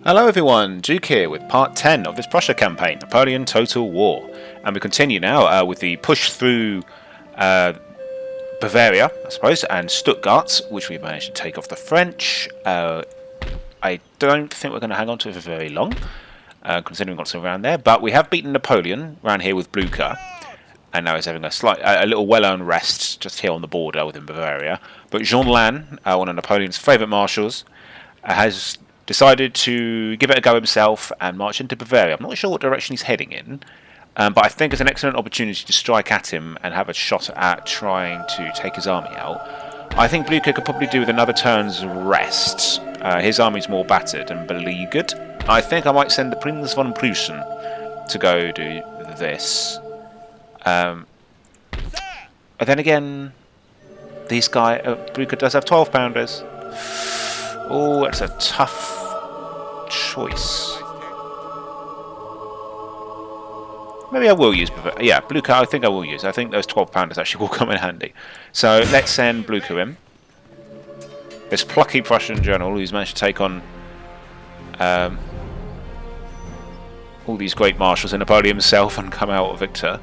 Hello everyone, Duke here with part 10 of this Prussia campaign, Napoleon Total War. And we continue now with the push through Bavaria, I suppose, and Stuttgart, which we managed to take off the French. I don't think we're going to hang on to it for very long, considering what's around there. But we have beaten Napoleon around here with Blucher, and now he's having a little well-earned rest just here on the border within Bavaria. But Jean Lannes, one of Napoleon's favourite marshals, has decided to give it a go himself and march into Bavaria. I'm not sure what direction he's heading in, but I think it's an excellent opportunity to strike at him and have a shot at trying to take his army out. I think Blucher could probably do with another turn's rest. His army's more battered and beleaguered. I think I might send the Prince von Prussia to go do this. But then again, Blucher does have 12-pounders. Oh, it's a tough choice. Maybe I will use Blucher. Yeah, Blucher I think I will use. I think those 12-pounders actually will come in handy. So let's send Blucher in. This plucky Prussian general who's managed to take on all these great marshals and Napoleon himself and come out victor.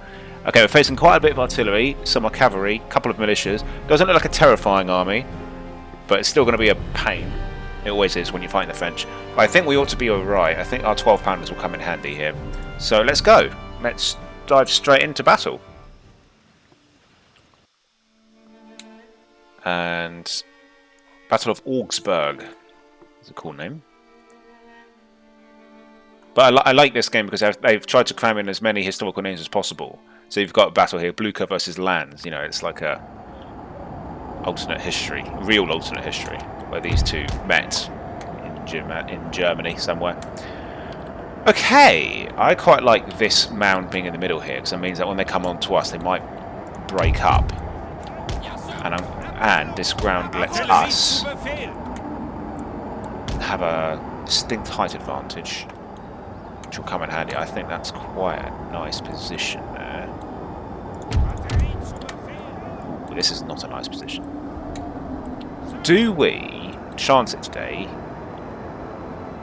Okay, we're facing quite a bit of artillery, some artillery, a couple of militias. Doesn't look like a terrifying army, but it's still going to be a pain. It always is when you're fighting the French. But I think we ought to be alright. I think our 12-pounders will come in handy here. So let's go. Let's dive straight into battle. And Battle of Augsburg is a cool name. But I like this game because they've tried to cram in as many historical names as possible. So you've got a battle here, Blucher versus Lannes. You know, it's like a alternate history, real alternate history, where these two met in Germany somewhere. Okay, I quite like this mound being in the middle here because it means that when they come on to us, they might break up, and this ground lets us have a distinct height advantage, which will come in handy. I think that's quite a nice position there. Ooh, this is not a nice position. Do we chance it today?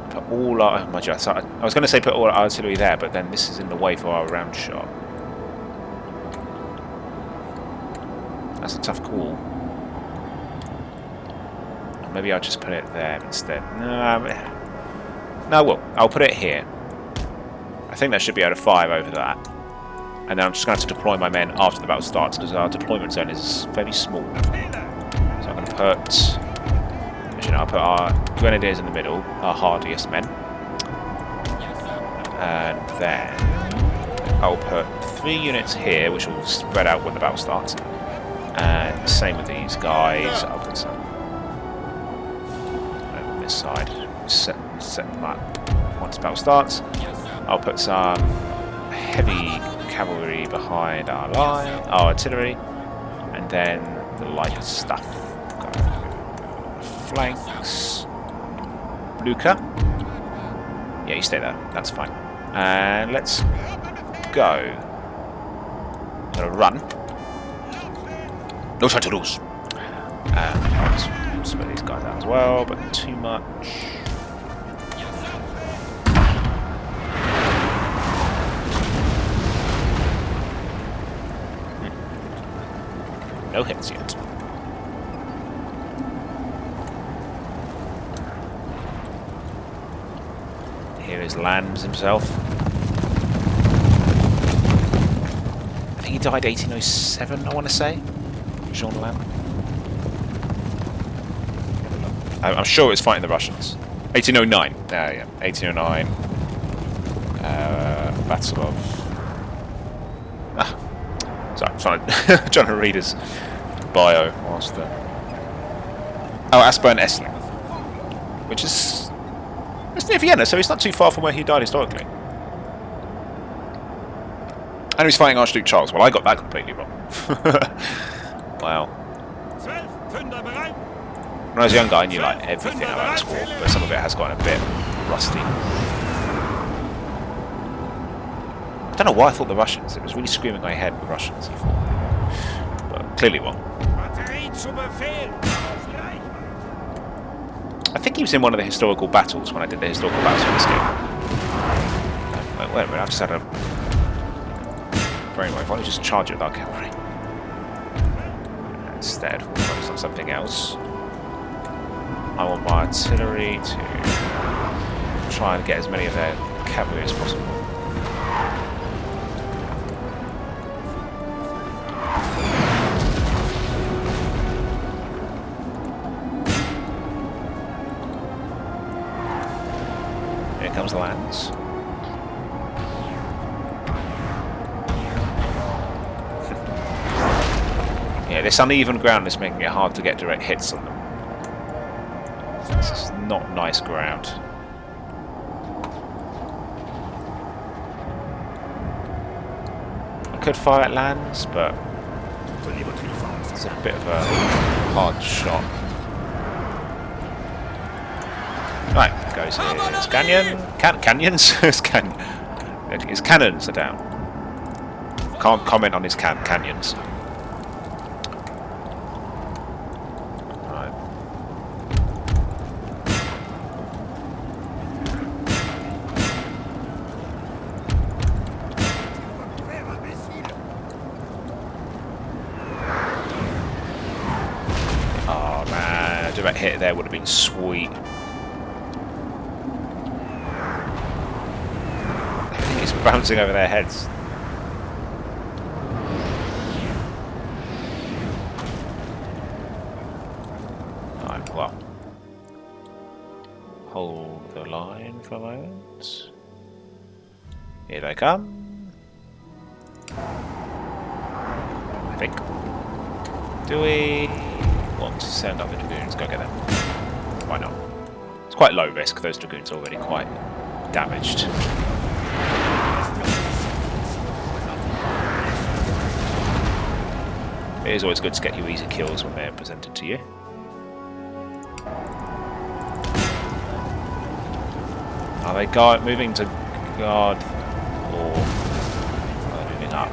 Put all our... I was going to say put all our artillery there, but then this is in the way for our round shot. That's a tough call. Maybe I'll just put it there instead. No, well, I'll put it here. I think that should be able to fire over that. And then I'm just going to have to deploy my men after the battle starts because our deployment zone is very small. So I'm going to put... I'll put our grenadiers in the middle, our hardiest men. And then I'll put 3 units here, which will spread out when the battle starts. And same with these guys. I'll put some over this side. Set them up once the battle starts. I'll put some heavy cavalry behind our line, our artillery, and then the light stuff. Flanks. Blucher. Yeah, you stay there. That's fine. And let's go. I'm going to run. No time to lose. I'll spread these guys out as well, but not too much. No hits yet. Here is Lannes himself. I think he died 1807, I want to say. Jean Lannes. I'm sure it was fighting the Russians. 1809. Yeah, 1809. Battle of... Sorry, I'm trying to read his bio whilst the... Oh, Aspern-Essling. Which is... It's near Vienna, so it's not too far from where he died historically. And he's fighting Archduke Charles. Well, I got that completely wrong. Wow. When I was a young guy, I knew like everything about this war, but some of it has gotten a bit rusty. I don't know why I thought the Russians. It was really screaming my head, the Russians, he thought. But clearly wrong. I think he was in one of the historical battles when I did the historical battles for this game. Wait a minute, I've just had a... Very well, if I just charge it with our cavalry. Instead, we'll focus on something else. I want my artillery to try and get as many of their cavalry as possible. Here comes the Lannes. Yeah, this uneven ground is making it hard to get direct hits on them. This is not nice ground. I could fire at Lannes, but it's a bit of a hard shot. Right, goes his canyon. Canyons? His cannons are down. Can't comment on his canyons. Direct hit there would have been sweet. It's bouncing over their heads. Alright, well. Hold the line for a moment. Here they come. I think. Do we want to send up the dragoons? Go get them. Why not? It's quite low risk. Those dragoons are already quite damaged. It is always good to get you easy kills when they're presented to you. Are they moving to guard or are they moving up?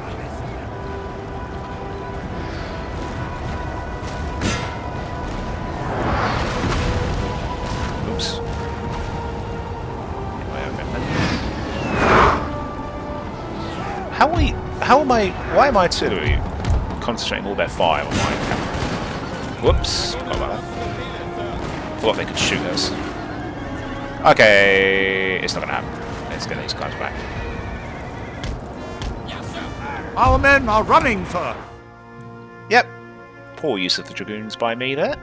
Why am I artillery concentrating all their fire on my cavalry? Whoops, forgot about that. Thought they could shoot us. Okay, it's not gonna happen. Let's get these guys back. Our men are running, sir. Yep. Poor use of the dragoons by me there.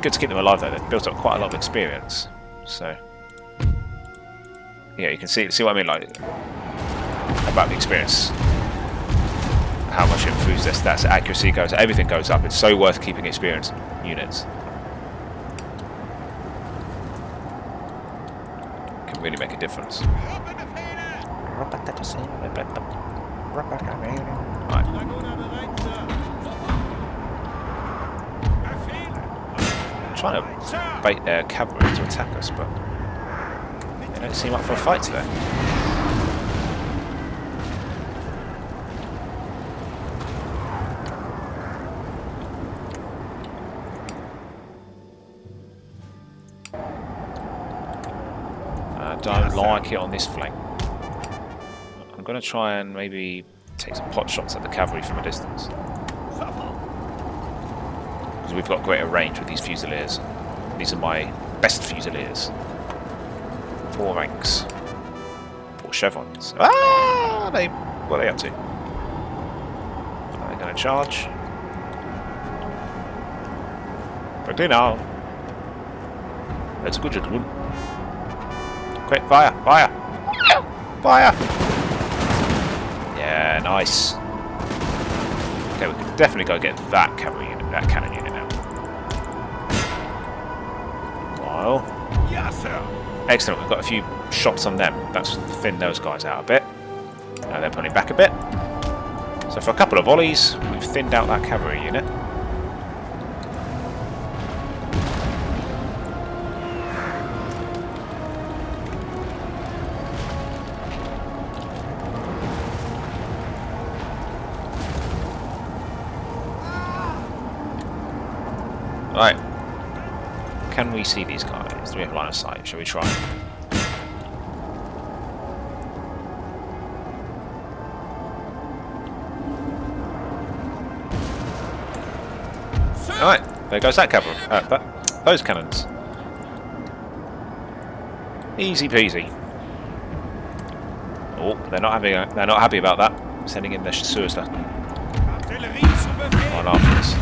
Good to keep them alive though. They've built up quite a lot of experience, so yeah, you can see what I mean, like about the experience, how much it improves their stats, accuracy goes, everything goes up. It's so worth keeping experienced units. Can really make a difference. Right. Trying to bait their cavalry to attack us, but they don't seem up for a fight today. I don't like it on this flank. I'm going to try and maybe take some pot shots at the cavalry from a distance. We've got greater range with these fusiliers. These are my best fusiliers. 4 ranks. 4 chevrons. Ah! What are they up to? Are they going to charge? Quickly now. That's a good gentleman. Quick, fire! Fire! Fire! Yeah, nice. Okay, we can definitely go get that cavalry unit, that cannon unit now. Wow. Yes, sir. Excellent, we've got a few shots on them. That's thinned those guys out a bit. Now they're pulling back a bit. So for a couple of volleys, we've thinned out that cavalry unit. Can we see these guys? Do we have line of sight? Shall we try? Alright, there goes that cavalry. Those cannons. Easy peasy. Oh, they're not happy about that. Sending in their chasseurs on after us.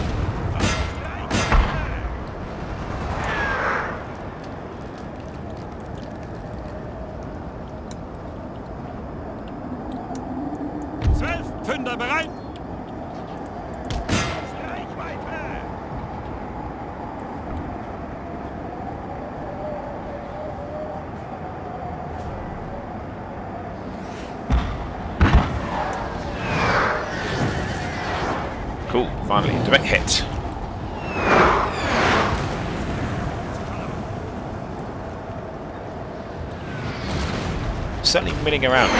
Cool, finally, direct hit. Certainly milling around.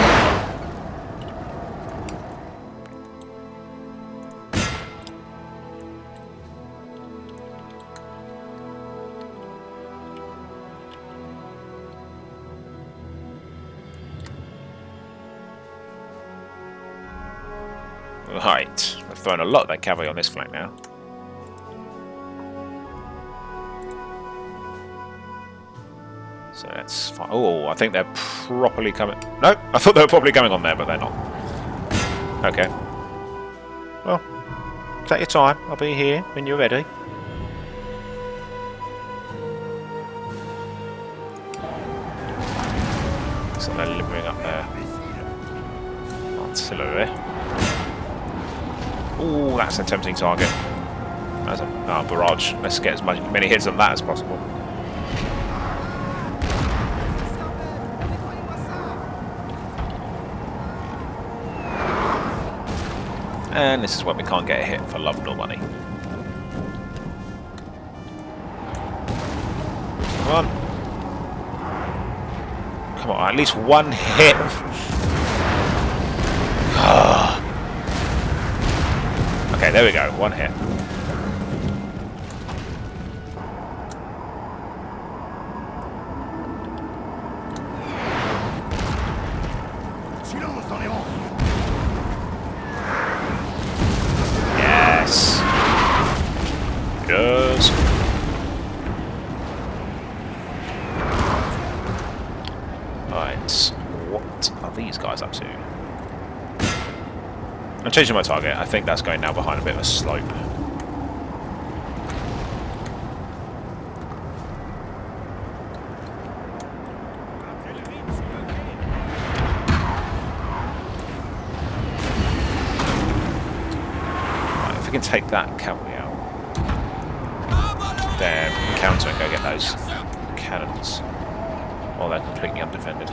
Right, we've thrown a lot of that cavalry on this flank now. So that's fine. Oh, I think they're properly coming. No, I thought they were probably coming on there, but they're not. Okay. Well, take your time. I'll be here when you're ready. So they're limbering up there. Artillery. Ooh, that's a tempting target. That's a barrage. Let's get as many hits on that as possible. And this is when we can't get a hit for love nor money. Come on. Come on, at least one hit. Okay, there we go. One hit. Yes. Yes. Right. What are these guys up to? I'm changing my target. I think that's going now behind a bit of a slope. Right, if we can take that cavalry out, then counter and go get those cannons. Oh, they're completely undefended.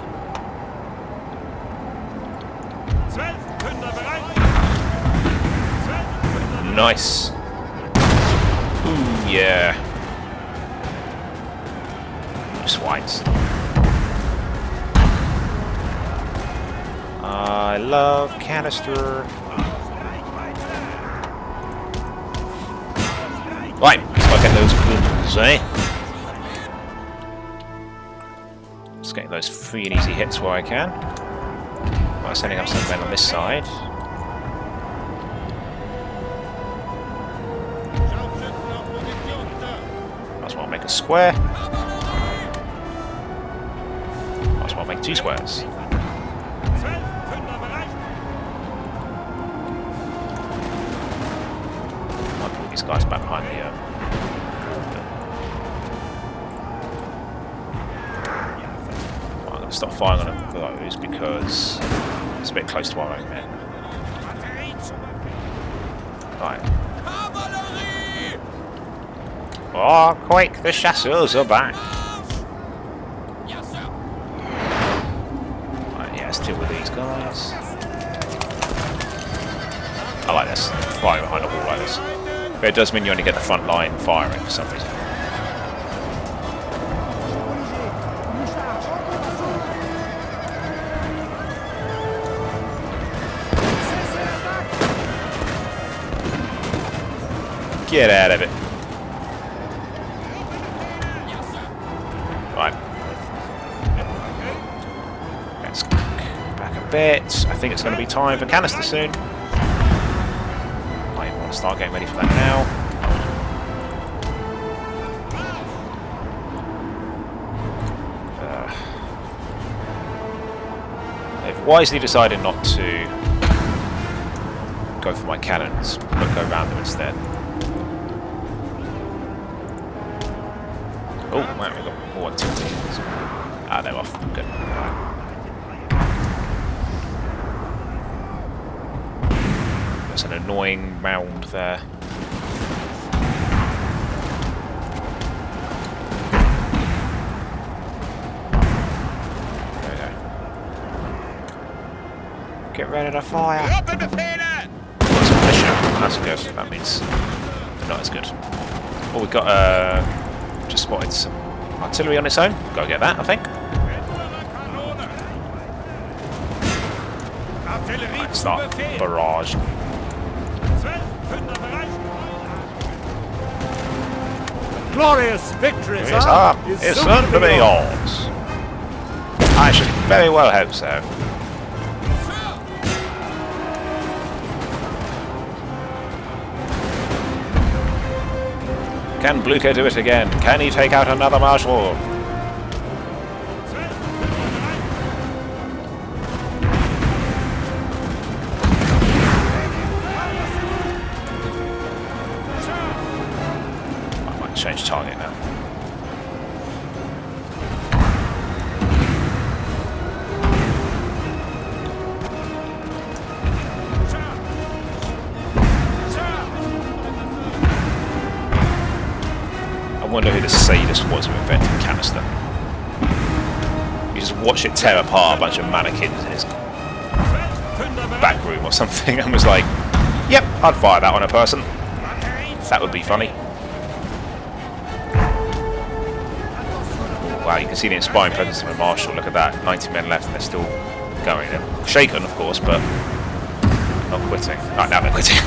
Nice. Ooh, yeah. Swines. I love canister. Right, let's look at those guns, eh? Just getting those free and easy hits where I can. By sending up some men on this side. Make a square. Might as well make two squares. Might pull these guys back behind the I'm going to stop firing on those because it's a bit close to our own men. Right. Oh, quick! The chasseurs are back! Right, yeah, let's deal with these guys. I like this. Firing behind a wall like this. But it does mean you only get the front line firing for some reason. Get out of it. bit. I think it's going to be time for canister soon. I want to start getting ready for that now. I've wisely decided not to go for my cannons, but go around them instead. Oh, wow, we've got more activity. Ah, they're off. Good. There's an annoying mound there. There we go. Get ready to fire. That's good. That means they're not as good. Oh, we've got just spotted some artillery on its own. Gotta get that, I think. Right, start barrage. Glorious victory, It's sir! It's soon to be yours. I should very well hope so. Can Blucher do it again? Can he take out another marshal? I might change target now. I wonder who the sadist was who invented canister. You just watch it tear apart a bunch of mannequins in his back room or something and was like, yep, I'd fire that on a person. That would be funny. Wow, you can see the inspiring presence of a marshal. Look at that, 90 men left and they're still going. They're shaken, of course, but not quitting. Right, now they're quitting.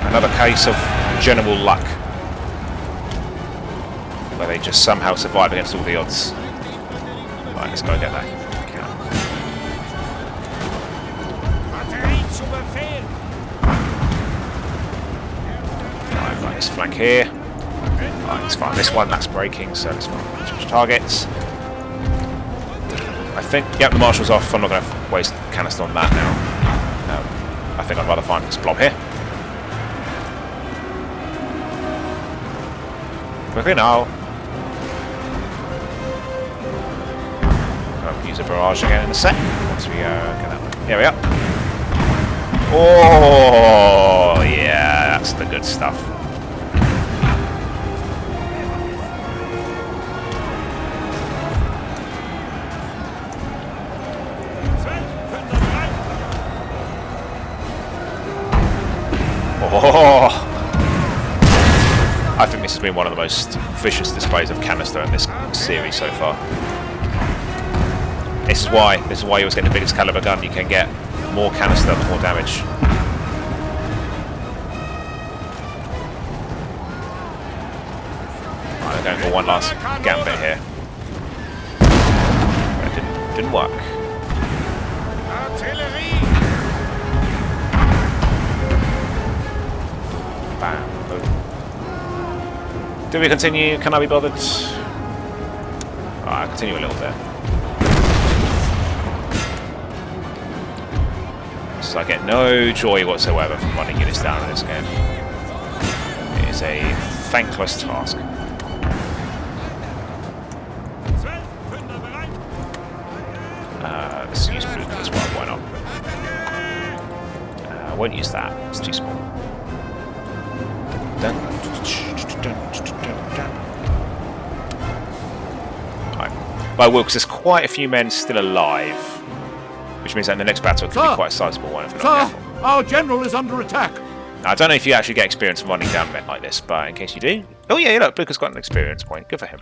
Another case of general luck, where they just somehow survive against all the odds. Right, let's go get that. Right, let's flank here. Right, let's find this one, that's breaking, so let's change targets. I think, yep, the marshal's off. I'm not going to waste canister on that now. I think I'd rather find this blob here. Quickly now. I'll use a barrage again in a sec. Once we get that one. Here we are. Oh, yeah, that's the good stuff. Oh. I think this has been one of the most vicious displays of canister in this series so far. This is why you always get the biggest caliber gun. You can get more canister, the more damage. Right, I'm going for one last gambit here. But it didn't work. Bam. Boom. Do we continue? Can I be bothered? I'll continue a little bit. So I get no joy whatsoever from running units down in this game. It is a thankless task. Let's use blue as well, why not? I won't use that, it's too small. Right. But I will, because there's quite a few men still alive, which means that in the next battle it could be quite a sizable one if they're not careful. Our general is under attack. Now, I don't know if you actually get experience from running down men like this, but in case you do... Oh yeah, look, Blucher's got an experience point. Good for him.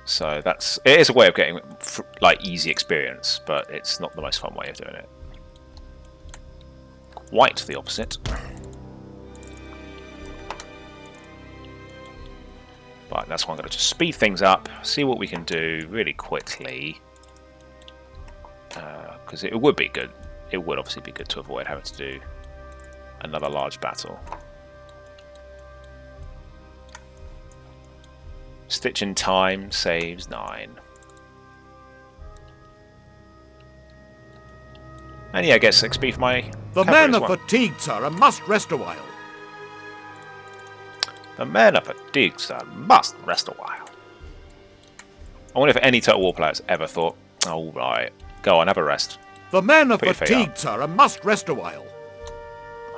So it is a way of getting like easy experience, but it's not the most fun way of doing it. Quite the opposite. But that's why I'm going to just speed things up, see what we can do really quickly. Because it would be good. It would obviously be good to avoid having to do another large battle. Stitch in time saves 9. And yeah, I guess XP for my The cavalry men as are well. fatigued, sir, and must rest a while. The men are fatigued, sir. Must rest a while. I wonder if any Total War players ever thought, oh right, go on, have a rest. The men are Put your feet fatigued, up. sir, and must rest a while.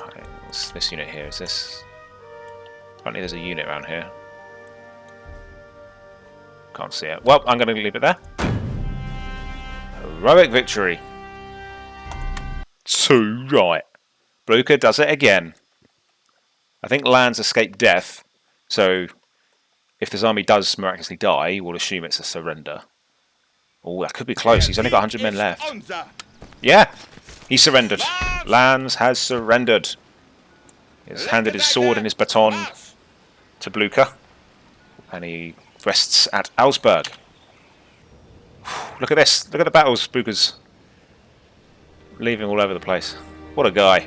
Okay, what's this unit here? Is this... Apparently there's a unit around here. Can't see it. Well, I'm going to leave it there. Heroic victory. 2 right. Blucher does it again. I think Lannes escaped death, so if this army does miraculously die, we'll assume it's a surrender. Oh, that could be close. He's only got 100 men left. Yeah, he surrendered. Lannes has surrendered. He's handed his sword and his baton to Blucher, and he rests at Augsburg. Look at this. Look at the battles Blucher's leaving all over the place. What a guy.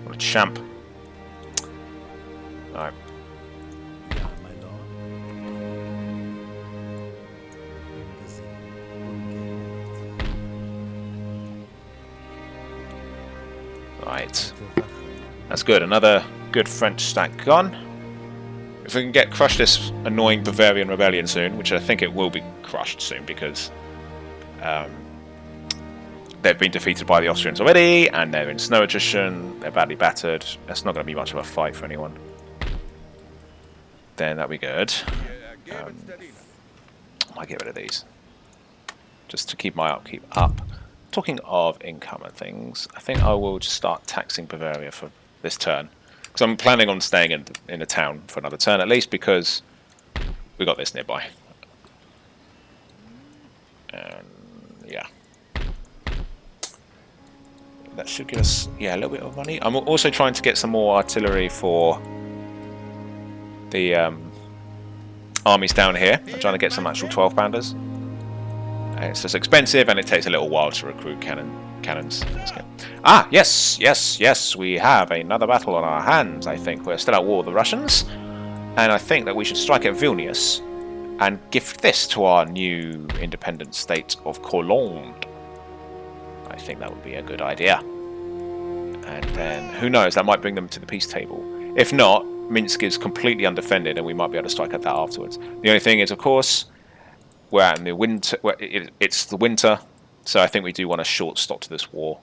What a champ. Alright. Right. That's good. Another good French stack gone. If we can crush this annoying Bavarian rebellion soon, which I think it will be crushed soon because they've been defeated by the Austrians already, and they're in snow attrition, they're badly battered. That's not going to be much of a fight for anyone. Then that'll be good. I might get rid of these. Just to keep my upkeep up. Talking of income and things, I think I will just start taxing Bavaria for this turn. Because I'm planning on staying in the town for another turn at least, because we got this nearby. And yeah. That should give us, yeah, a little bit of money. I'm also trying to get some more artillery for the armies down here. I'm trying to get some actual 12-pounders. It's just expensive, and it takes a little while to recruit cannons. Ah, yes, we have another battle on our hands, I think. We're still at war with the Russians, and I think that we should strike at Vilnius and gift this to our new independent state of Cologne. I think that would be a good idea. And then, who knows, that might bring them to the peace table. If not, Minsk is completely undefended, and we might be able to strike at that afterwards. The only thing is, of course, we're out in the winter. It's the winter, so I think we do want a short stop to this war.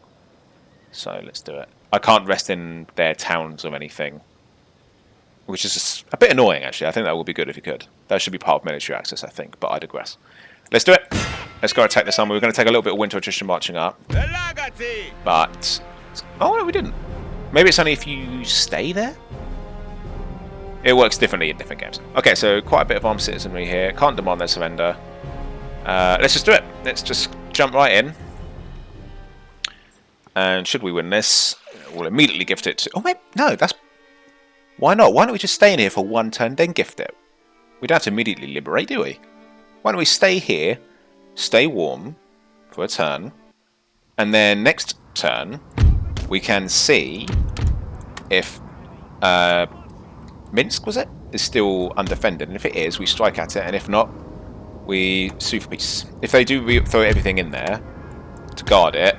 So let's do it. I can't rest in their towns or anything, which is a bit annoying, actually. I think that would be good if you could. That should be part of military access, I think, but I digress. Let's do it. Let's go attack this army. We're going to take a little bit of winter attrition marching up. But... oh, no, we didn't. Maybe it's only if you stay there? It works differently in different games. Okay, so quite a bit of armed citizenry here. Can't demand their surrender. Let's just do it. Let's just jump right in. And should we win this, we'll immediately gift it to... oh, wait, no, that's... why not? Why don't we just stay in here for one turn, then gift it? We don't have to immediately liberate, do we? Why don't we stay here, stay warm for a turn, and then next turn we can see if Minsk, was it, is still undefended, and if it is, we strike at it, and if not, we sue for peace. If they do throw everything in there to guard it,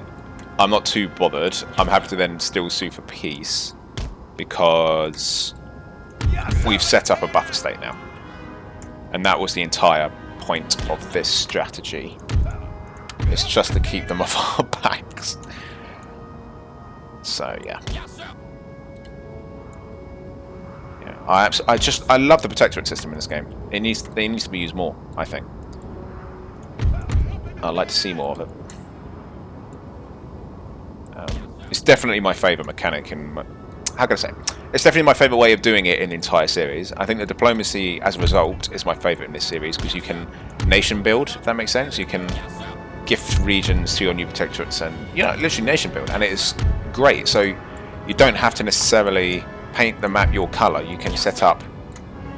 I'm not too bothered. I'm happy to then still sue for peace, because we've set up a buffer state now. And that was the entire point of this strategy. It's just to keep them off our backs. So, yeah. I love the protectorate system in this game. It needs to be used more, I think. I'd like to see more of it. It's definitely my favourite mechanic in... how can I say? It's definitely my favourite way of doing it in the entire series. I think the diplomacy, as a result, is my favourite in this series, because you can nation build, if that makes sense. You can gift regions to your new protectorates and, you know, literally nation build. And it is great. So you don't have to necessarily paint the map your colour. You can set up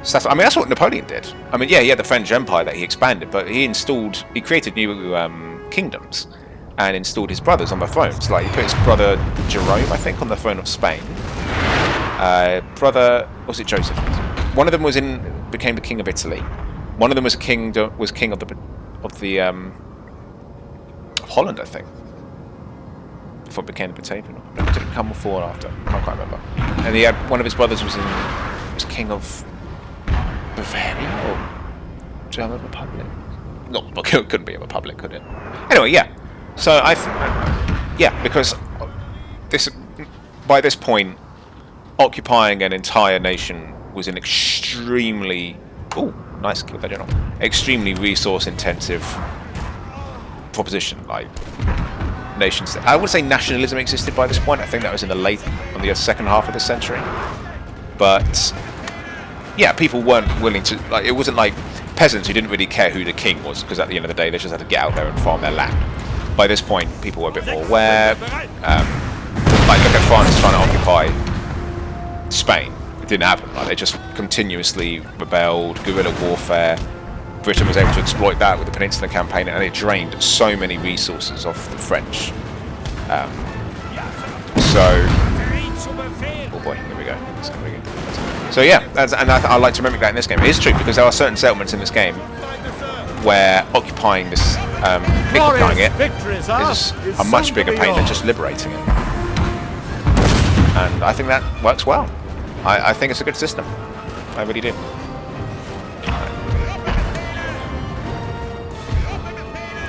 So I mean, that's what Napoleon did. I mean, yeah, he had the French Empire that he expanded, but he created new kingdoms and installed his brothers on the thrones. Like, he put his brother Jerome, I think, on the throne of Spain. Was it Joseph? One of them became the king of Italy. One of them was king of Holland, I think. Before it became the Batavian. Did it come before or after? I can't quite remember. And he had one of his brothers was king of Bavaria or German Republic. No, it couldn't be a republic, could it? Anyway, yeah. So because by this point, occupying an entire nation was an extremely extremely resource-intensive proposition. Like, nations, I would say nationalism existed by this point. I think that was on the second half of the century. But yeah, people weren't willing to, like, it wasn't like peasants who didn't really care who the king was, because at the end of the day they just had to get out there and farm their land. By this point, people were a bit more aware. Like, look at France trying to occupy Spain. It didn't happen. Like, they just continuously rebelled, guerrilla warfare. Britain was able to exploit that with the Peninsula Campaign, and it drained so many resources off the French. Oh boy, here we go. So yeah, I like to mimic that in this game. It is true, because there are certain settlements in this game where occupying this, occupying it is a much bigger pain than just liberating it. And I think that works well. I think it's a good system. I really do.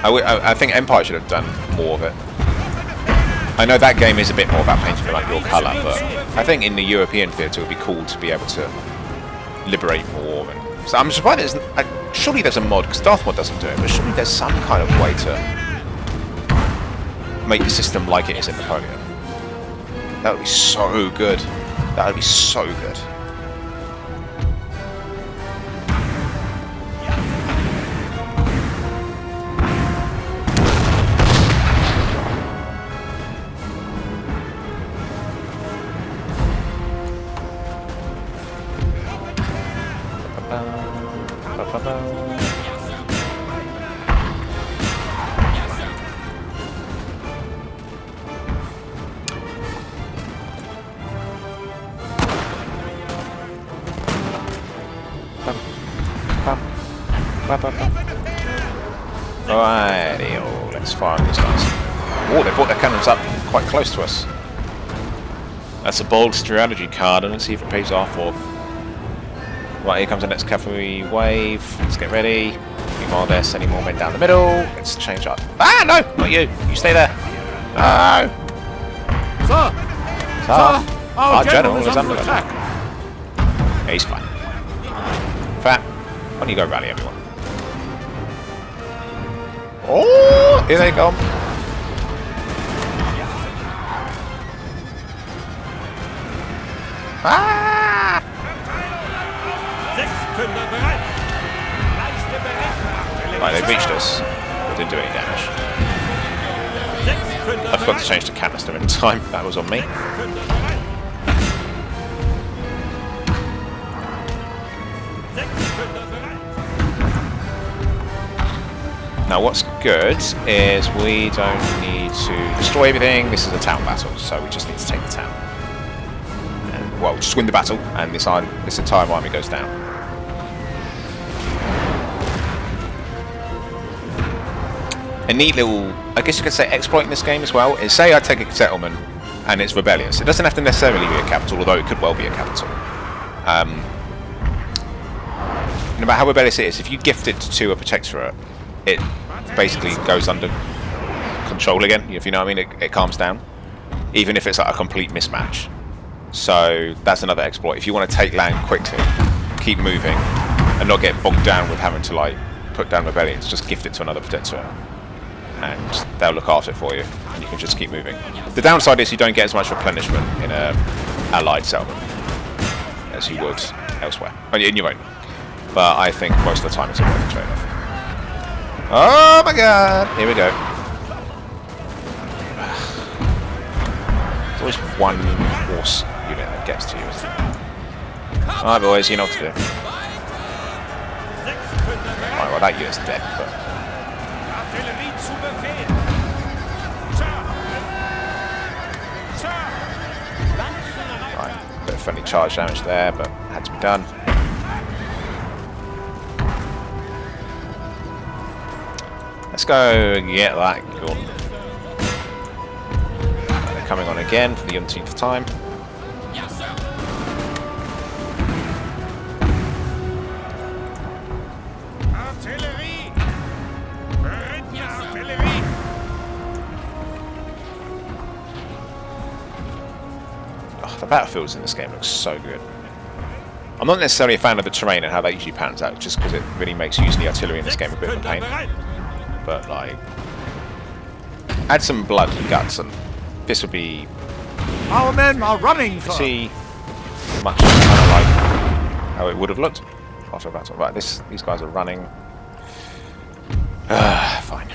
I think Empire should have done more of it. I know that game is a bit more about painting like your colour, but I think in the European theatre it would be cool to be able to liberate more. And so I'm surprised surely there's a mod, because Darth Mod doesn't do it, but surely there's some kind of way to make the system like it is in Napoleon. That would be so good. That would be so good. Alrighty, let's fire these guys. Oh, they brought their cannons up quite close to us. That's a bold strategy card, and let's see if it pays off. Or right, here comes the next cavalry wave. Let's get ready. Meanwhile, there's any more men down the middle. Let's change up. Ah, no, not you. You stay there. No. Sir, Our general is under attack. Yeah, he's fine. Fat, why don't you go rally everyone? Oh, here they come. Ah! Right, they reached us, but didn't do any damage. I forgot to change the canister in time. That was on me. Now what's good is we don't need to destroy everything. This is a town battle, so we just need to take the town. And, well, just win the battle, and this entire army goes down. A neat little, I guess you could say, exploit in this game as well is, say I take a settlement and it's rebellious. It doesn't have to necessarily be a capital, although it could well be a capital. No matter how rebellious it is, if you gift it to a protectorate, it basically goes under control again, if you know what I mean. It calms down, even if it's like a complete mismatch. So that's another exploit. If you want to take land quickly, keep moving, and not get bogged down with having to like put down rebellions, just gift it to another protectorate, and they'll look after it for you, and you can just keep moving. The downside is you don't get as much replenishment in a allied settlement as you would elsewhere, in your own. But I think most of the time it's a worth the trade-off. Oh my god! Here we go. There's always one horse unit that gets to you, isn't it? Alright boys, you know what to do. that unit's dead, but... Right, bit of friendly charge damage there, but had to be done. Let's go and get that gun. They're coming on again for the umpteenth time. The battlefields in this game look so good. I'm not necessarily a fan of the terrain and how that usually pans out, just because it really makes using the artillery in this game a bit of a pain. But like, add some blood and guts, and this would be. Our men are running. See, much kind of like how it would have looked after a battle. Right, these guys are running. Fine.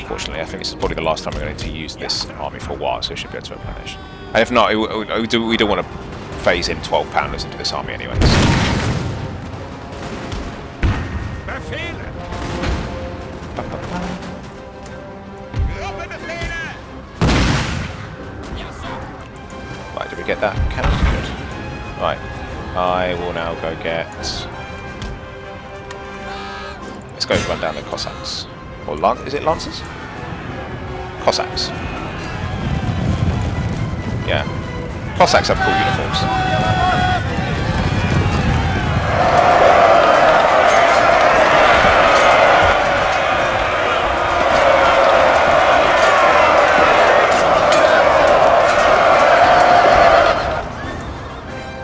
Fortunately, I think this is probably the last time we're going to use this army for a while, so we should be able to replenish. And if not, we don't want to phase in 12-pounders into this army anyways. Right, did we get that? Good. Right, I will now go get... Let's go run down the Cossacks. Or is it Lancers? Cossacks. Yeah. Cossacks have cool uniforms.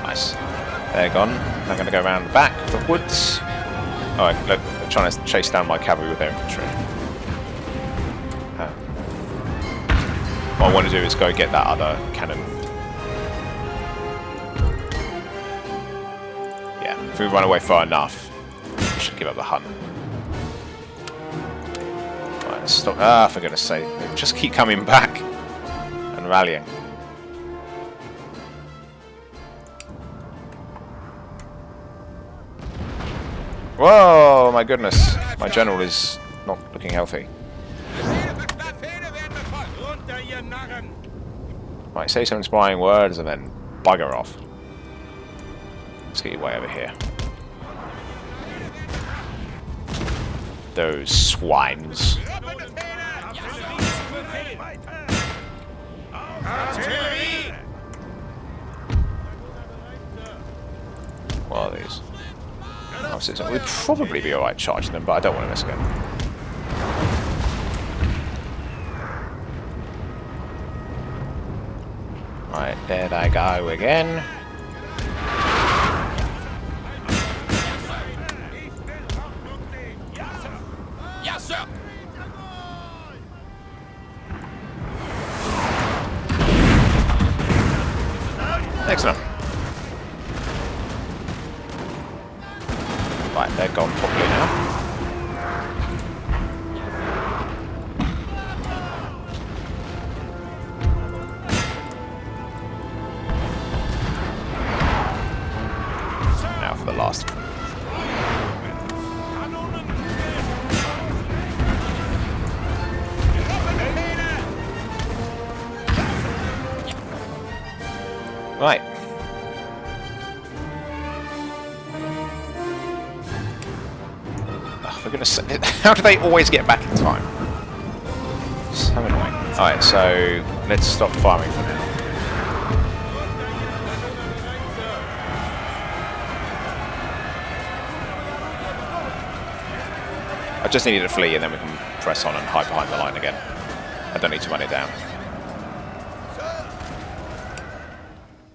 Nice. They're gone. I'm going to go around the back of the woods. Oh, look, they're trying to chase down my cavalry with their infantry. What I want to do is go get that other cannon. Yeah, if we run away far enough, we should give up the hunt. Right, let's stop. Ah, for goodness sake. Just keep coming back and rallying. Whoa, my goodness. My general is not looking healthy. Right, say some inspiring words and then bugger off. Let's get you way over here. Those swines. What are these? Oh, so we'd probably be alright charging them, but I don't want to miss again. Right, there they go again. Yes, sir. Excellent. Right, they're gone properly now. Now for the last. Right. Oh, for goodness sake, how do they always get back in time? So annoying. Alright, so let's stop firing for now. I just needed to flee and then we can press on and hide behind the line again. I don't need to run it down.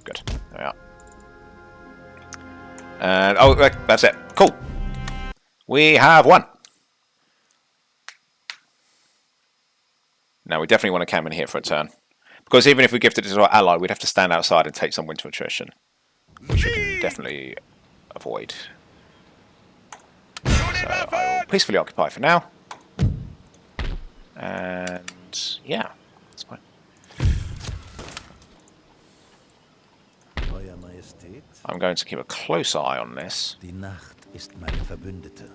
Good. There we are. And oh, that's it. Cool. We have won. Now we definitely want to camp in here for a turn, because even if we gifted it to our ally, we'd have to stand outside and take some winter attrition, which we can definitely avoid. So I will peacefully occupy for now. And yeah, that's fine. Euer Majestät. I'm going to keep a close eye on this. Die Nacht ist meine Verbündete.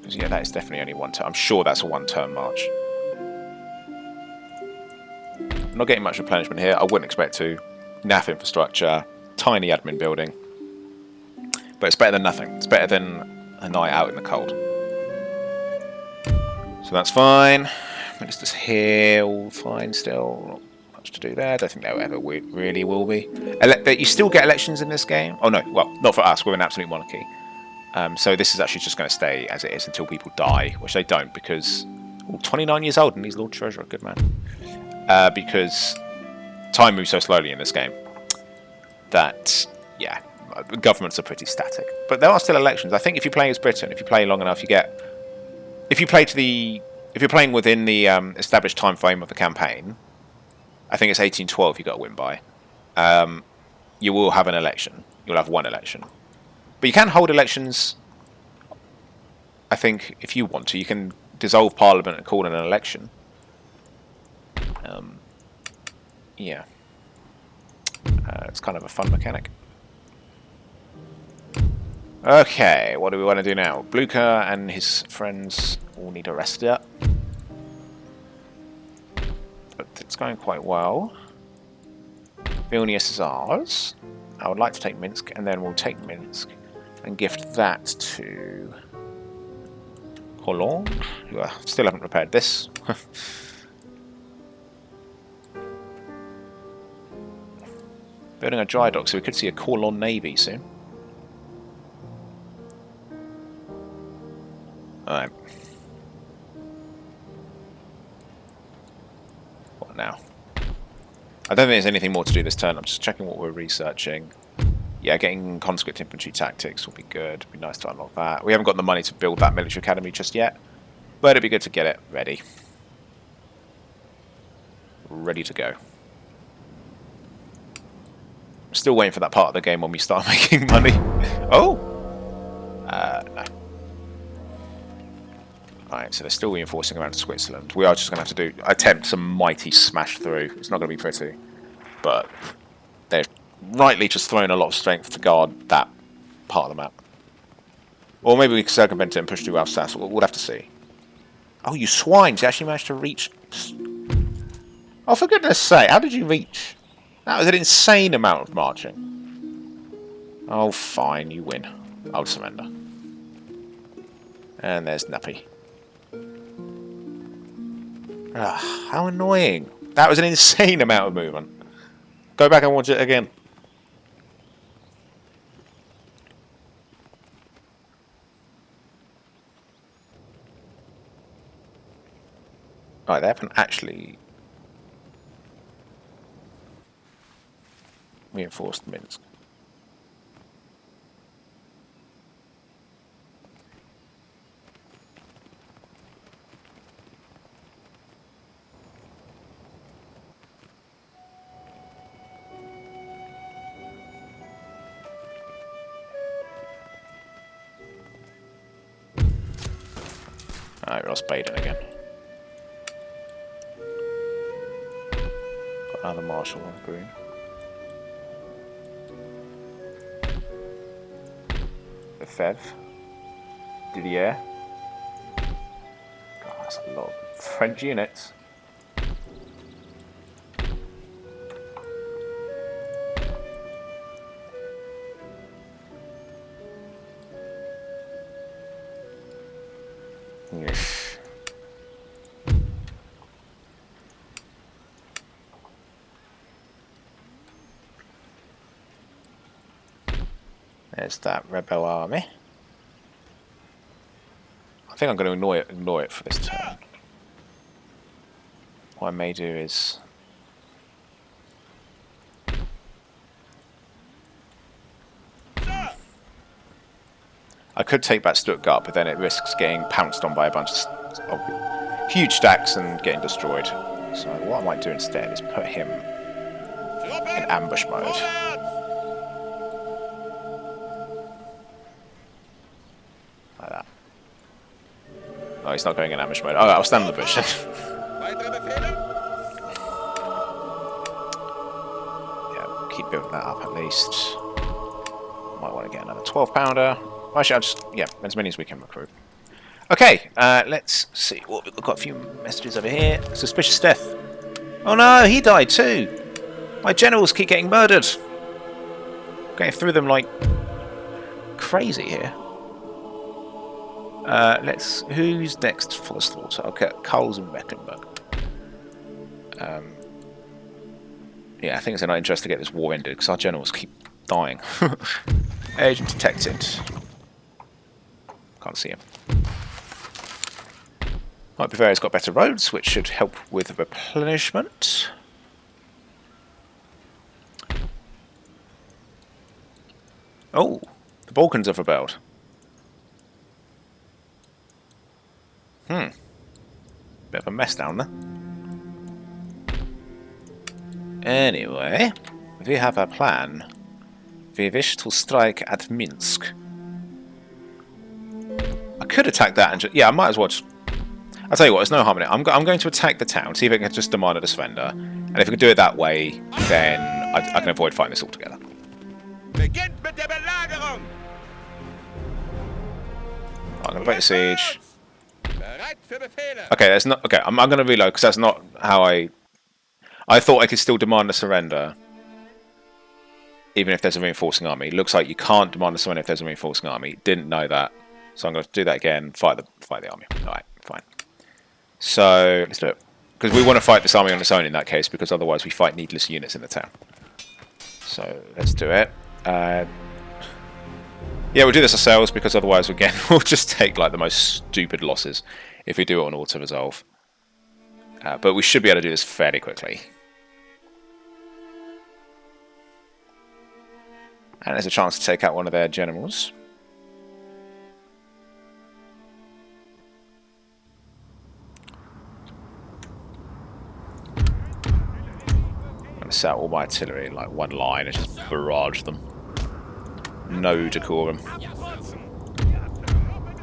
Because, yeah, that is definitely only one turn. I'm sure that's a one-turn march. I'm not getting much replenishment here. I wouldn't expect to. Naff infrastructure, tiny admin building. But it's better than nothing. It's better than a night out in the cold. So that's fine. Minister's here, all fine still. Not much to do there. I don't think there ever really will be. You still get elections in this game. Oh no, well, not for us. We're an absolute monarchy. So this is actually just going to stay as it is until people die, which they don't because... 29 years old and he's Lord Treasurer. Good man. Because time moves so slowly in this game that, yeah, governments are pretty static. But there are still elections. I think if you're playing as Britain, if you play long enough, you get... If you're playing within the established time frame of the campaign, I think it's 1812 you got to win by. You will have an election. You'll have one election. But you can hold elections, I think, if you want to. You can dissolve Parliament and call an election. Yeah. It's kind of a fun mechanic. Okay, what do we want to do now? Blucher and his friends all need arrested. But it's going quite well. Vilnius is ours. I would like to take Minsk, and then we'll take Minsk and gift that to Cologne, who still haven't repaired this. Building a dry dock, so we could see a Cologne navy soon. Alright. What now? I don't think there's anything more to do this turn. I'm just checking what we're researching. Yeah, getting conscript infantry tactics will be good. It'd be nice to unlock that. We haven't got the money to build that military academy just yet, but it'd be good to get it ready. Ready to go. Still waiting for that part of the game when we start making money. Oh! No. Alright, so they're still reinforcing around Switzerland. We are just going to have to attempt some mighty smash through. It's not going to be pretty. But they're rightly just throwing a lot of strength to guard that part of the map. Or maybe we can circumvent it and push through Alsace. We'll have to see. Oh, you swines! You actually managed to reach... Oh, for goodness sake, how did you reach? That was an insane amount of marching. Oh, fine, you win. I'll surrender. And there's Nappy. Ah, how annoying. That was an insane amount of movement. Go back and watch it again. Right, they haven't actually reinforced Minsk. Alright, Ross Baden again. Got another Marshal on green. The Fev. Didier. God, that's a lot of French units. Yes. There's that rebel army. I think I'm going to ignore it for this turn. What I may do is... I could take back Stuttgart, but then it risks getting pounced on by a bunch of huge stacks and getting destroyed. So what I might do instead is put him in ambush mode. Like that. Oh, he's not going in ambush mode. Oh, I'll stand in the bush. Yeah, keep building that up at least. Might want to get another 12-pounder. Actually, I'll just, yeah, as many as we can recruit. Okay, let's see. What we've got a few messages over here. Suspicious death. Oh no, he died too. My generals keep getting murdered. Going through them like crazy here. Who's next for the slaughter? Okay, Coles and Mecklenburg. Yeah, I think it's in our interest to get this war ended because our generals keep dying. Agent detected. Can't see him. Might be Bavaria's got better roads, which should help with replenishment. Oh, the Balkans have rebelled. Bit of a mess down there. Anyway, we have a plan. We wish to strike at Minsk. I could attack that and just... Yeah, I might as well just... I'll tell you what, there's no harm in it. I'm going to attack the town, see if it can just demand a surrender. And if we can do it that way, then I can avoid fighting this altogether. Beginnt mit der Belagerung! I'm going to break the siege. Bereit für Befehle! Okay, that's not... Okay, I'm going to reload, because that's not how I... I thought I could still demand a surrender, even if there's a reinforcing army. Looks like you can't demand a surrender if there's a reinforcing army. Didn't know that. So I'm going to do that again, fight the army. Alright, fine. So, let's do it. Because we want to fight this army on its own in that case, because otherwise we fight needless units in the town. So, let's do it. Yeah, we'll do this ourselves, because otherwise, again, we'll just take like the most stupid losses if we do it on auto-resolve. But we should be able to do this fairly quickly. And there's a chance to take out one of their generals. I'm going to set all my artillery in like one line and just barrage them. No decorum.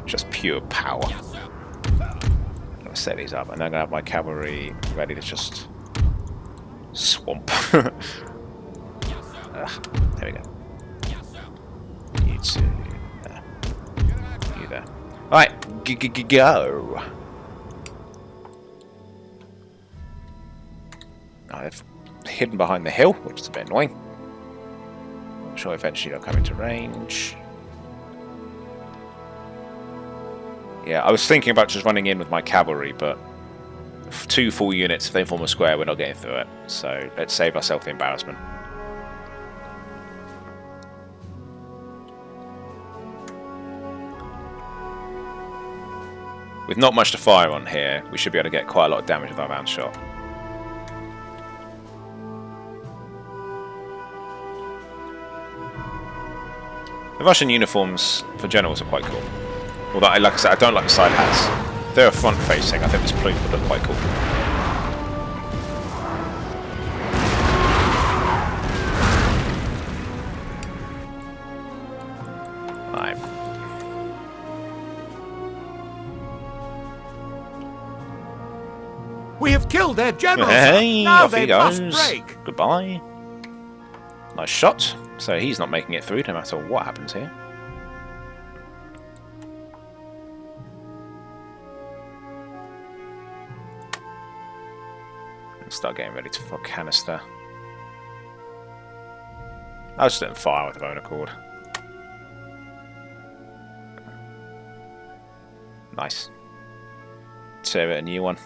Just pure power. I'm going to set these up and then I'm going to have my cavalry ready to just swamp. There we go. You two there. You there. Alright, go! I've hidden behind the hill, which is a bit annoying. I'm sure eventually they'll come into range. Yeah, I was thinking about just running in with my cavalry, but 2 full units, if they form a square, we're not getting through it. So let's save ourselves the embarrassment. With not much to fire on here, we should be able to get quite a lot of damage with our round shot. The Russian uniforms for generals are quite cool. Although, like I said, I don't like the side hats. If they're front-facing, I think this plume would look quite cool. Right. We have killed their general. Hey, now off he they goes. must break. Goodbye. Nice shot. So he's not making it through, no matter what happens here. Start getting ready for canister. I just didn't fire with their own accord. Nice. Tear it a new one.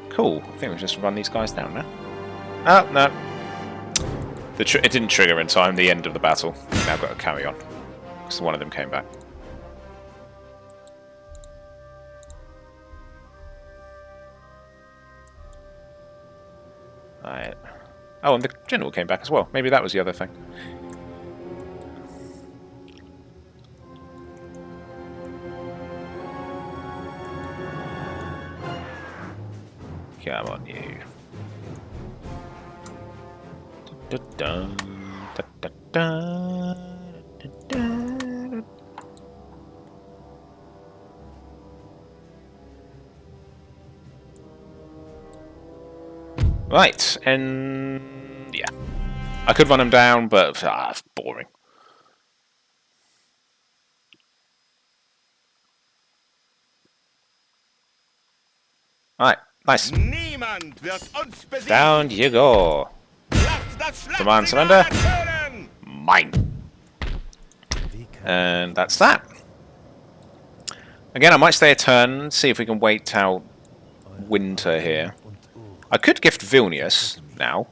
Cool. I think we just run these guys down now. Oh, no. It didn't trigger in time, the end of the battle. Now I've got to carry on. Because one of them came back. Right. Oh, and the general came back as well. Maybe that was the other thing. Come on, you. Da, da, da, da, da, Right, and yeah. I could run them down, but it's boring. Right, nice. Niemand wird uns besiegen. Down you go. Lasst das Demand Schlachtsignal surrender. ertönen. Mine. And that's that. Again, I might stay a turn, see if we can wait out winter here. I could gift Vilnius now.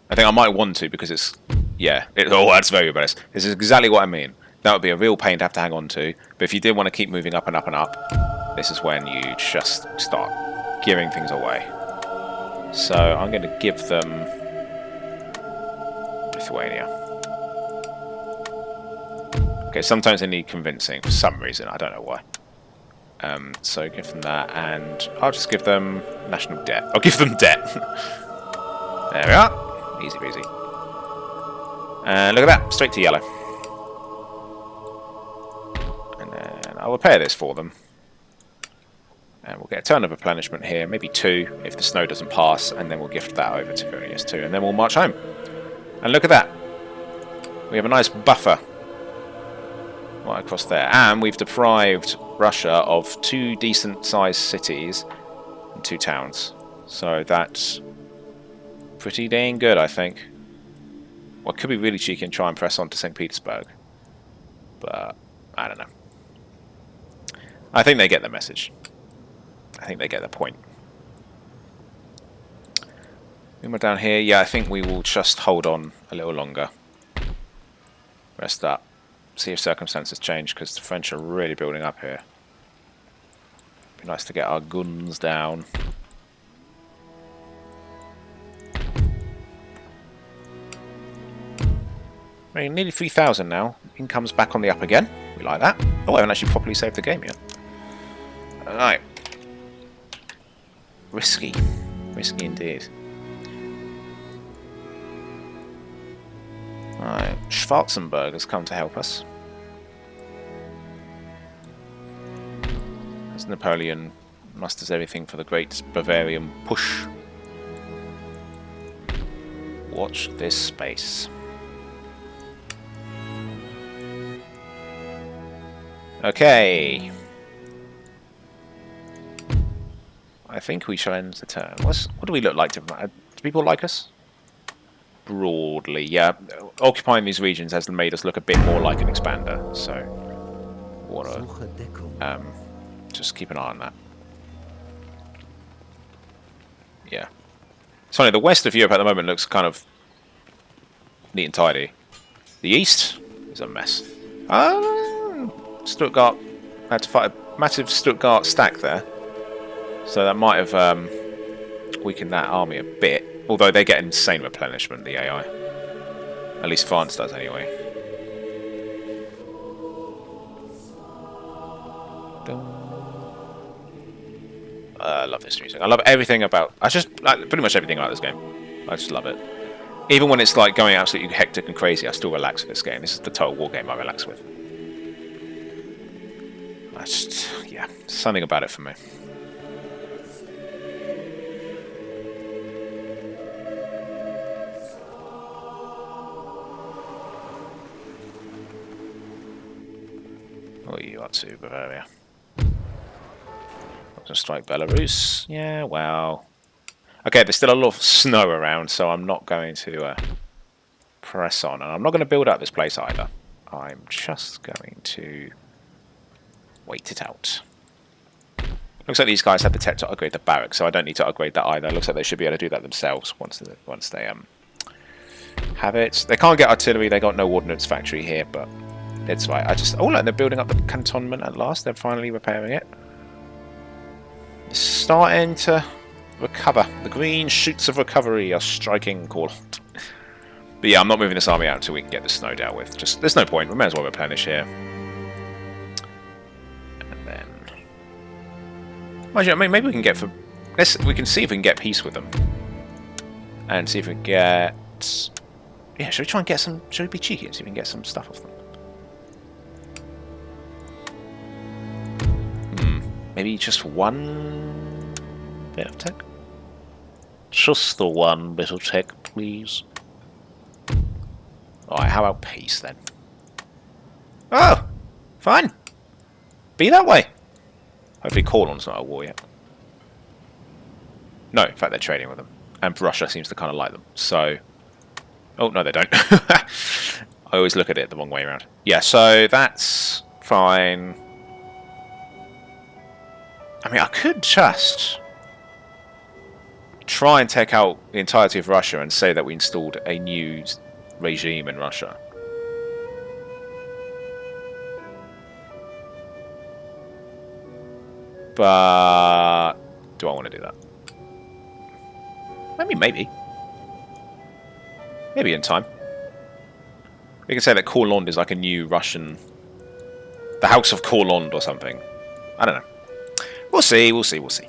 I think I might want to because it's... Yeah. Oh, that's very rebellious. This is exactly what I mean. That would be a real pain to have to hang on to. But if you did want to keep moving up and up and up, this is when you just start giving things away. So I'm going to give them Lithuania. Okay, sometimes they need convincing for some reason. I don't know why. So give them that, and I'll just give them national debt. I'll give them debt. There we are. Easy peasy. And look at that, straight to yellow. And then I'll repair this for them. And we'll get a turn of replenishment here, maybe 2 if the snow doesn't pass, and then we'll gift that over to Vilnius too, and then we'll march home. And look at that. We have a nice buffer right across there, and we've deprived Russia of 2 decent-sized cities and 2 towns. So that's pretty dang good, I think. Well, it could be really cheeky and try and press on to St. Petersburg, but I don't know. I think they get the message. I think they get the point. We're down here. Yeah, I think we will just hold on a little longer. Rest up. See if circumstances change, because the French are really building up here. Be nice to get our guns down. I mean, nearly 3,000 now. Income's back on the up again. We like that. Oh, I haven't actually properly saved the game yet. Alright. Risky. Risky indeed. Alright, Schwarzenberg has come to help us. As Napoleon musters everything for the great Bavarian push. Watch this space. Okay. I think we shall end the turn. What do we look like to... Do people like us? Broadly, yeah. Occupying these regions has made us look a bit more like an expander, so... just keep an eye on that. Yeah. It's funny, the west of Europe at the moment looks kind of neat and tidy. The east is a mess. Stuttgart had to fight a massive Stuttgart stack there. So that might have weakened that army a bit. Although they get insane replenishment, the AI. At least France does anyway. I love this music. I love everything about... pretty much everything about this game. I just love it. Even when it's like going absolutely hectic and crazy, I still relax with this game. This is the total war game I relax with. Yeah, something about it for me. What are you up to, Bavaria? I'm going to strike Belarus. Yeah, well... Okay, there's still a lot of snow around, so I'm not going to press on. And I'm not going to build up this place either. I'm just going to wait it out. Looks like these guys have the tech to upgrade the barracks, so I don't need to upgrade that either. Looks like they should be able to do that themselves once they have it. They can't get artillery, they got no ordnance factory here, but it's right. Oh, look, they're building up the cantonment at last. They're finally repairing it. It's starting to recover. The green shoots of recovery are striking call. But yeah, I'm not moving this army out until we can get the snow dealt with. Just there's no point. We may as well replenish here. And then, well, I mean, maybe we can get for. We can see if we can get peace with them, and see if we can get. Yeah, should we try and get some? Should we be cheeky and see if we can get some stuff off them? Maybe just one bit of tech. Just the one bit of tech, please. Alright, how about peace then? Oh! Fine. Be that way. Hopefully Corlon's not at war yet. No, in fact they're trading with them. And Prussia seems to kind of like them. So... Oh, no they don't. I always look at it the wrong way around. Yeah, so that's fine. I mean, I could just try and take out the entirety of Russia and say that we installed a new regime in Russia. But do I want to do that? I mean, maybe. Maybe in time. We can say that Courland is like a new Russian... The House of Courland or something. I don't know. We'll see, we'll see, we'll see.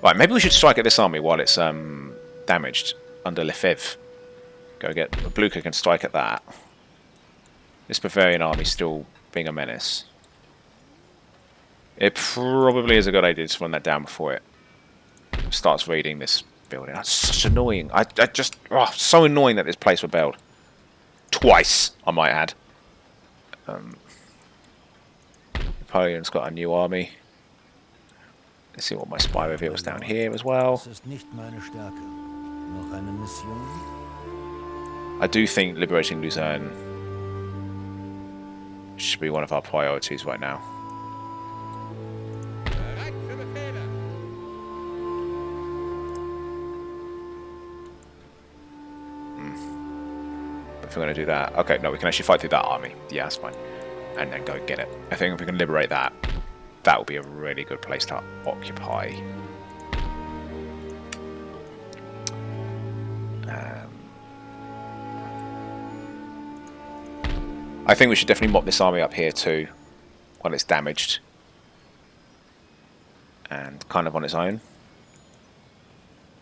Right, maybe we should strike at this army while it's damaged under Lefebvre. Go get... Blucher can strike at that. This Bavarian army still being a menace. It probably is a good idea to run that down before it starts raiding this building. That's such annoying. I just... Oh, so annoying that this place rebelled. Twice, I might add. Napoleon's got a new army. Let's see what my spy reveals down here as well. I do think liberating Luzerne should be one of our priorities right now. If we're going to do that... Okay, no, we can actually fight through that army. Yeah, that's fine. And then go get it. I think if we can liberate that, that will be a really good place to occupy. I think we should definitely mop this army up here too, while it's damaged. And kind of on its own.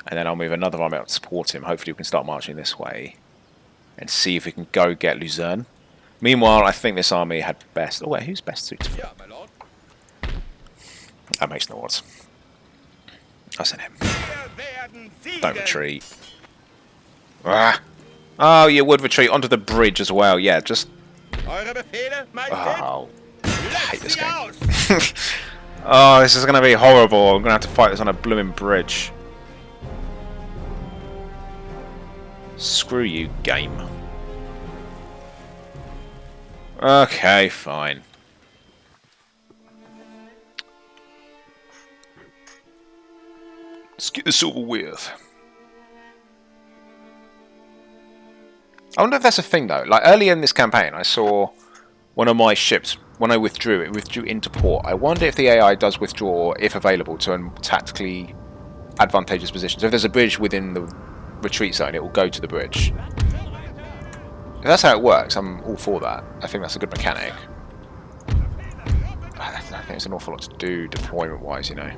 And then I'll move another army up to support him. Hopefully we can start marching this way. And see if we can go get Luzerne. Meanwhile, I think this army had best... Oh wait, who's best suited for that? That makes no odds. I'll send him. Don't retreat. Ah. Oh, you would retreat onto the bridge as well. Yeah, just... Oh, I hate this game. Oh, this is going to be horrible. I'm going to have to fight this on a blooming bridge. Screw you, game. Okay, fine. Let's get this over with. I wonder if that's a thing though. Like earlier in this campaign, I saw one of my ships, when I withdrew, it withdrew into port. I wonder if the AI does withdraw, if available, to tactically advantageous positions. If there's a bridge within the retreat zone, it will go to the bridge. If that's how it works, I'm all for that. I think that's a good mechanic. I think it's an awful lot to do deployment-wise, you know.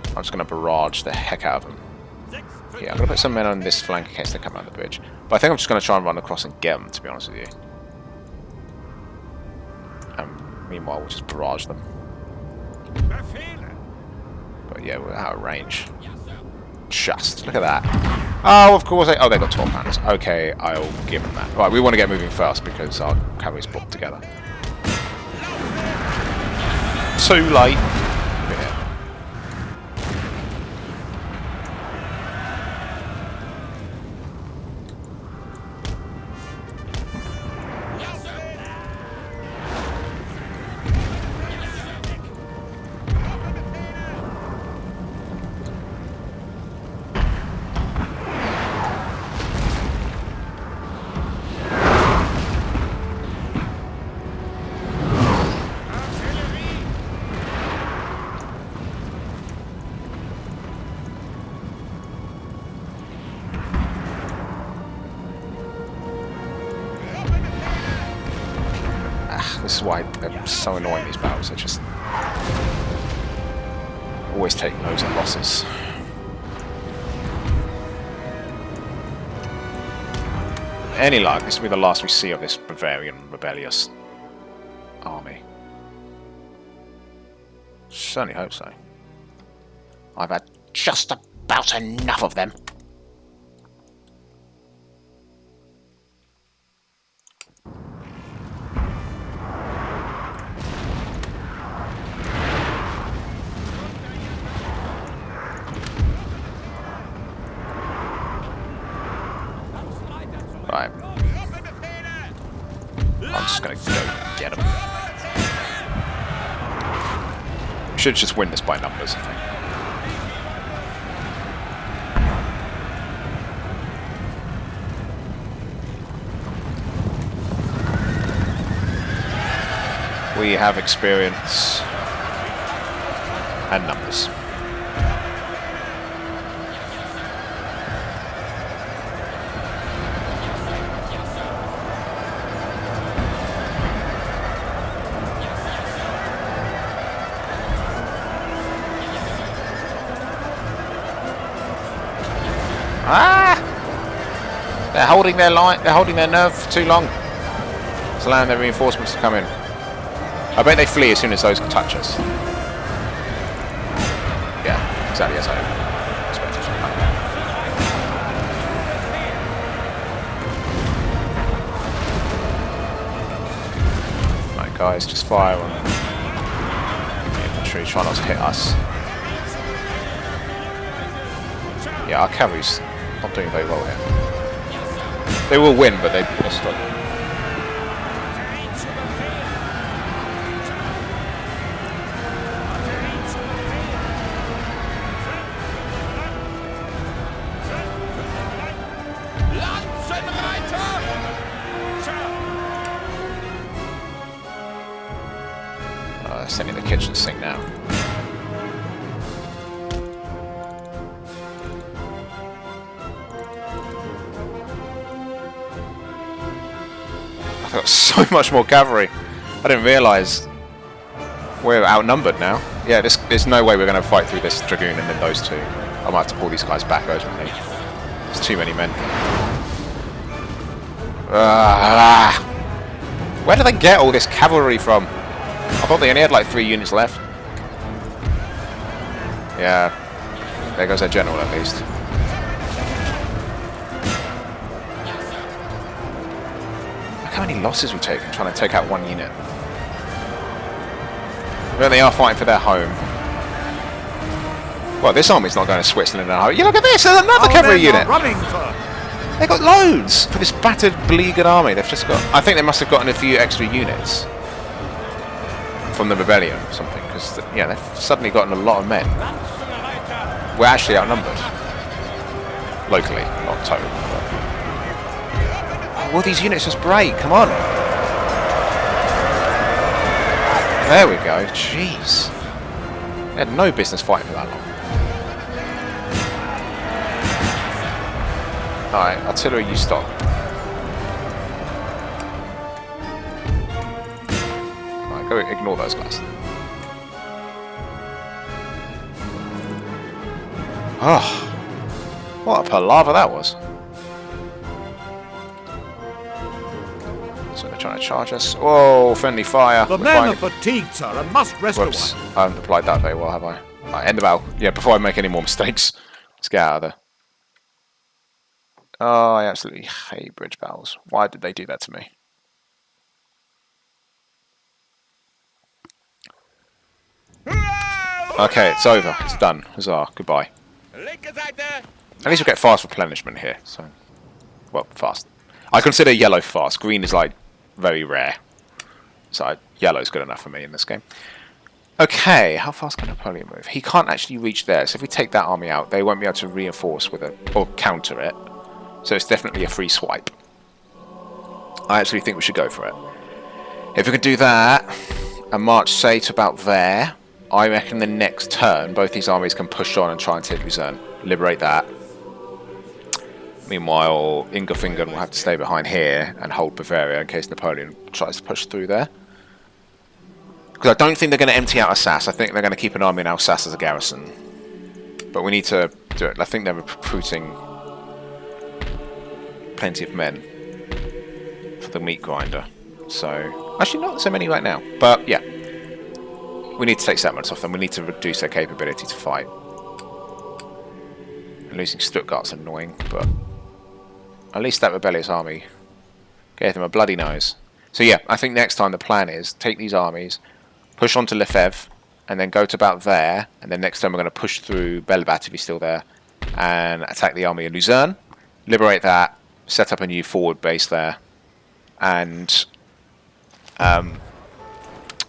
I'm just going to barrage the heck out of them. Yeah, I'm going to put some men on this flank in case they come out of the bridge. But I think I'm just going to try and run across and get them, to be honest with you. And meanwhile, we'll just barrage them. But yeah, we're out of range. Just look at that. Oh, of course. Oh, they got 12 pounders. Okay, I'll give them that. Right, we want to get moving first because our cavalry's blocked together. Too late. Yeah. This is why they're so annoying, these battles. They just always take loads of losses. Any luck, this will be the last we see of this Bavarian rebellious army. Certainly hope so. I've had just about enough of them. Right. I'm just going to go get him. Should just win this by numbers, I think. We have experience and numbers. Ah! They're holding their line. They're holding their nerve for too long. It's allowing their reinforcements to come in. I bet they flee as soon as those touch us. Yeah, exactly as I expected. Right, guys, just fire on the infantry. Try not to hit us. Yeah, our cavalry's not doing very well here. They will win, but they're struggling. Sending the kitchen sink now. I've got so much more cavalry. I didn't realise we're outnumbered now. Yeah, there's no way we're going to fight through this dragoon and then those two. I might have to pull these guys back urgently. There's too many men. Where do they get all this cavalry from? I thought they only had like 3 units left. Yeah, there goes their general at least. Look how many losses we've taken trying to take out 1 unit. Well, they are fighting for their home. Well, this army's not going to Switzerland now. You look at this, there's another cavalry unit. They got loads for this battered, beleaguered army. They've just got. I think they must have gotten a few extra units from the rebellion or something, because yeah, they've suddenly gotten a lot of men. We're actually outnumbered locally, not total. But... will these units just break? Come on! There we go. Jeez, they had no business fighting for that long. All right, artillery, you stop. Go ignore those guys. Oh, what a palaver that was. So they're trying to charge us. Whoa, friendly fire. The men are fatigued, sir, and must rest a Whoops, while. I haven't applied that very well, have I? Right, end the battle. Yeah, before I make any more mistakes. Let's get out of there. Oh, I absolutely hate bridge battles. Why did they do that to me? Okay, it's over. It's done. Huzzah. Goodbye. At least we'll get fast replenishment here. So, well, fast. I consider yellow fast. Green is like very rare. So yellow's good enough for me in this game. Okay, how fast can Napoleon move? He can't actually reach there. So if we take that army out, they won't be able to reinforce with it or counter it. So it's definitely a free swipe. I actually think we should go for it. If we could do that and march, say, to about there, I reckon the next turn, both these armies can push on and try and take Luzerne. Liberate that. Meanwhile, Ingerfingen will have to stay behind here and hold Bavaria in case Napoleon tries to push through there. Because I don't think they're going to empty out Alsace. I think they're going to keep an army in Alsace as a garrison. But we need to do it. I think they're recruiting plenty of men for the meat grinder. So, actually not so many right now. But, yeah. We need to take settlements off them. We need to reduce their capability to fight. Losing Stuttgart's annoying, but at least that rebellious army gave them a bloody nose. So yeah, I think next time the plan is take these armies, push on to Lefebvre, and then go to about there, and then next time we're going to push through Belbat if he's still there, and attack the army of Luzerne, liberate that, set up a new forward base there, and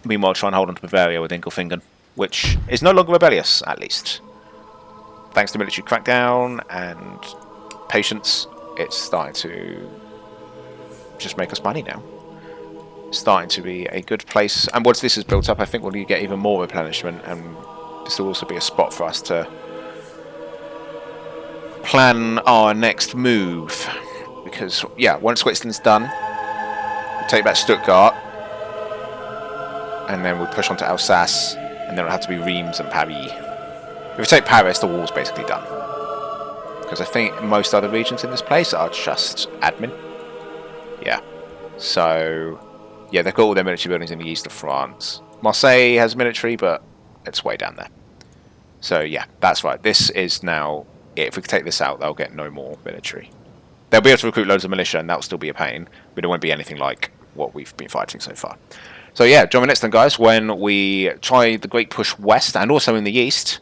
meanwhile try and hold on to Bavaria with Ingelfingen, which is no longer rebellious, at least. Thanks to military crackdown and patience, it's starting to just make us money now. Starting to be a good place, and once this is built up, I think we'll get even more replenishment, and this will also be a spot for us to plan our next move. Because yeah, once Switzerland's done, we'll take back Stuttgart, and then we'll push on to Alsace, and then it'll have to be Reims and Paris. If we take Paris, the war's basically done. Because I think most other regions in this place are just admin. Yeah. So yeah, they've got all their military buildings in the east of France. Marseille has military, but it's way down there. So yeah, that's right. This is now it. If we take this out, they'll get no more military. They'll be able to recruit loads of militia, and that'll still be a pain, but it won't be anything like what we've been fighting so far. So yeah, join me next time, guys, when we try the great push west, and also in the east.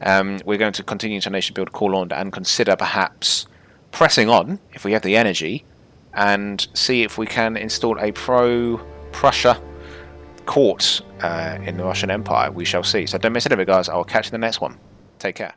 We're going to continue to nation build Courland and consider perhaps pressing on, if we have the energy, and see if we can install a pro-Prussia court in the Russian Empire. We shall see. So don't miss it, guys. I will catch you in the next one. Take care.